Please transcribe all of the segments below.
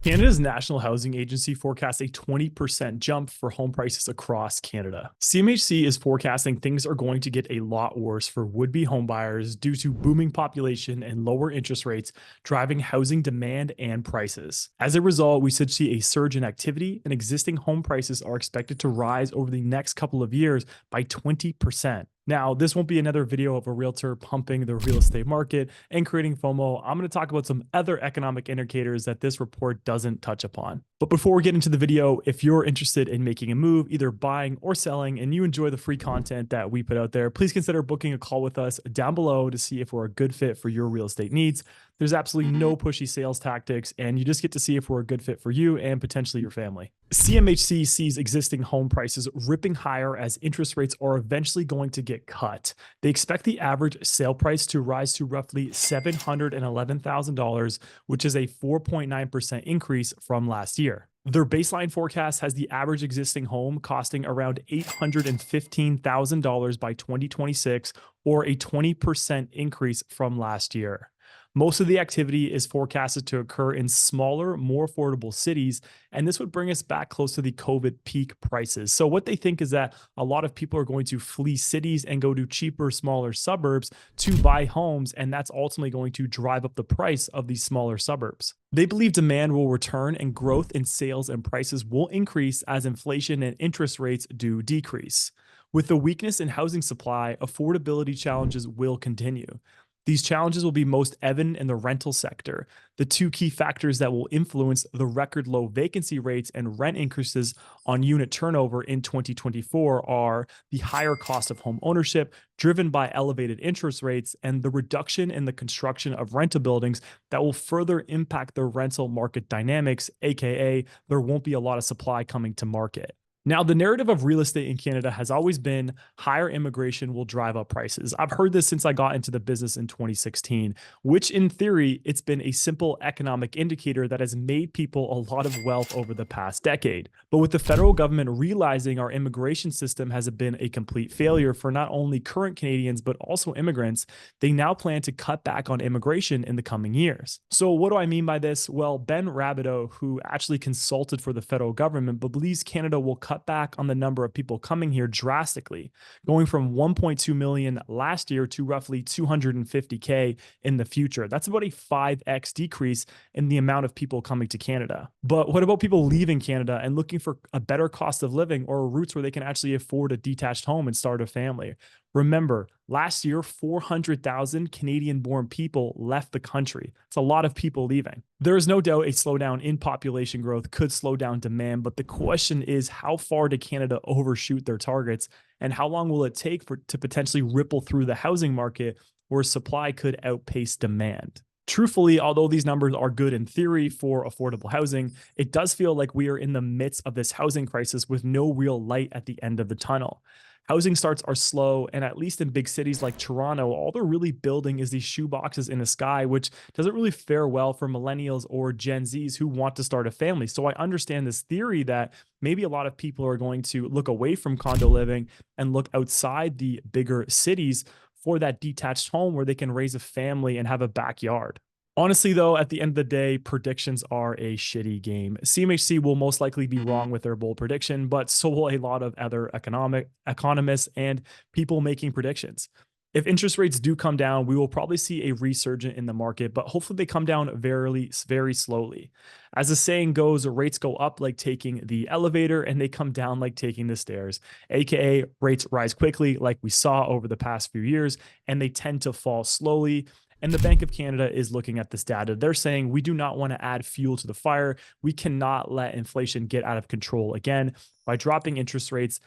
Canada's National Housing Agency forecasts a 20% jump for home prices across Canada. CMHC is forecasting things are going to get a lot worse for would-be homebuyers due to booming population and lower interest rates driving housing demand and prices. As a result, we should see a surge in activity, and existing home prices are expected to rise over the next couple of years by 20%. Now, this won't be another video of a realtor pumping the real estate market and creating FOMO. I'm going to talk about some other economic indicators that this report doesn't touch upon. But before we get into the video, if you're interested in making a move, either buying or selling, and you enjoy the free content that we put out there, please consider booking a call with us down below to see if we're a good fit for your real estate needs. There's absolutely no pushy sales tactics, and you just get to see if we're a good fit for you and potentially your family. CMHC sees existing home prices ripping higher as interest rates are eventually going to get cut. They expect the average sale price to rise to roughly $711,000, which is a 4.9% increase from last year. Their baseline forecast has the average existing home costing around $815,000 by 2026, or a 20% increase from last year. Most of the activity is forecasted to occur in smaller, more affordable cities, and this would bring us back close to the COVID peak prices. So what they think is that a lot of people are going to flee cities and go to cheaper, smaller suburbs to buy homes, and that's ultimately going to drive up the price of these smaller suburbs. They believe demand will return and growth in sales and prices will increase as inflation and interest rates do decrease. With the weakness in housing supply, affordability challenges will continue. These challenges will be most evident in the rental sector. The two key factors that will influence the record low vacancy rates and rent increases on unit turnover in 2024 are the higher cost of home ownership, driven by elevated interest rates, and the reduction in the construction of rental buildings that will further impact the rental market dynamics, aka there won't be a lot of supply coming to market. Now, the narrative of real estate in Canada has always been higher immigration will drive up prices. I've heard this since I got into the business in 2016, which in theory, it's been a simple economic indicator that has made people a lot of wealth over the past decade. But with the federal government realizing our immigration system has been a complete failure for not only current Canadians, but also immigrants, they now plan to cut back on immigration in the coming years. So what do I mean by this? Well, Ben Rabideau, who actually consulted for the federal government, believes Canada will cut back on the number of people coming here drastically, going from 1.2 million last year to roughly 250K in the future. That's about a 5x decrease in the amount of people coming to Canada. But what about people leaving Canada and looking for a better cost of living or routes where they can actually afford a detached home and start a family? Remember, last year, 400,000 Canadian-born people left the country. It's a lot of people leaving. There is no doubt a slowdown in population growth could slow down demand, but the question is, how far did Canada overshoot their targets, and how long will it take to potentially ripple through the housing market where supply could outpace demand? Truthfully, although these numbers are good in theory for affordable housing, it does feel like we are in the midst of this housing crisis with no real light at the end of the tunnel. Housing starts are slow, and at least in big cities like Toronto, all they're really building is these shoeboxes in the sky, which doesn't really fare well for millennials or Gen Zs who want to start a family. So I understand this theory that maybe a lot of people are going to look away from condo living and look outside the bigger cities for that detached home where they can raise a family and have a backyard. Honestly, though, at the end of the day, predictions are a shitty game. CMHC will most likely be wrong with their bold prediction, but so will a lot of other economists and people making predictions. If interest rates do come down, we will probably see a resurgence in the market, but hopefully they come down very, very slowly. As the saying goes, rates go up like taking the elevator and they come down like taking the stairs, aka rates rise quickly like we saw over the past few years, and they tend to fall slowly. And the Bank of Canada is looking at this data. They're saying we do not want to add fuel to the fire. We cannot let inflation get out of control again by dropping interest rates,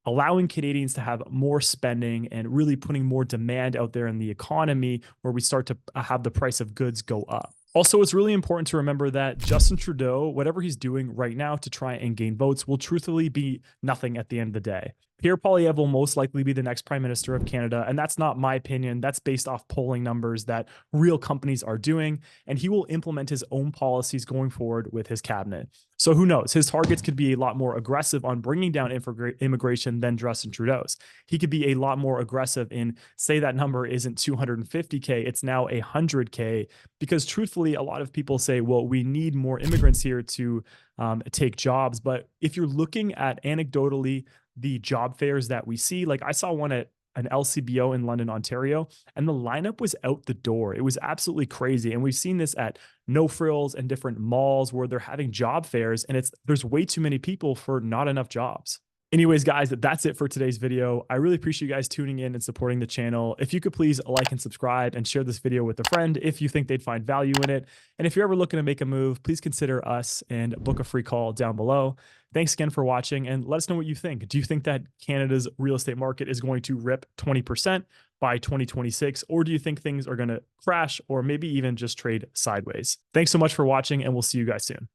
allowing Canadians to have more spending and really putting more demand out there in the economy where we start to have the price of goods go up. Also, it's really important to remember that Justin Trudeau, whatever he's doing right now to try and gain votes, will truthfully be nothing at the end of the day. Pierre Poilievre will most likely be the next prime minister of Canada. And that's not my opinion. That's based off polling numbers that real companies are doing. And he will implement his own policies going forward with his cabinet. So who knows? His targets could be a lot more aggressive on bringing down immigration than Justin Trudeau's. He could be a lot more aggressive in, say that number isn't 250K, it's now 100K. Because truthfully, a lot of people say, well, we need more immigrants here to take jobs. But if you're looking at anecdotally the job fairs that we see, like I saw one at an LCBO in London, Ontario, and the lineup was out the door. It was absolutely crazy. And we've seen this at No Frills and different malls where they're having job fairs, and there's way too many people for not enough jobs. Anyways, guys, that's it for today's video. I really appreciate you guys tuning in and supporting the channel. If you could please like and subscribe and share this video with a friend if you think they'd find value in it. And if you're ever looking to make a move, please consider us and book a free call down below. Thanks again for watching, and let us know what you think. Do you think that Canada's real estate market is going to rip 20% by 2026, or do you think things are going to crash or maybe even just trade sideways? Thanks so much for watching, and we'll see you guys soon.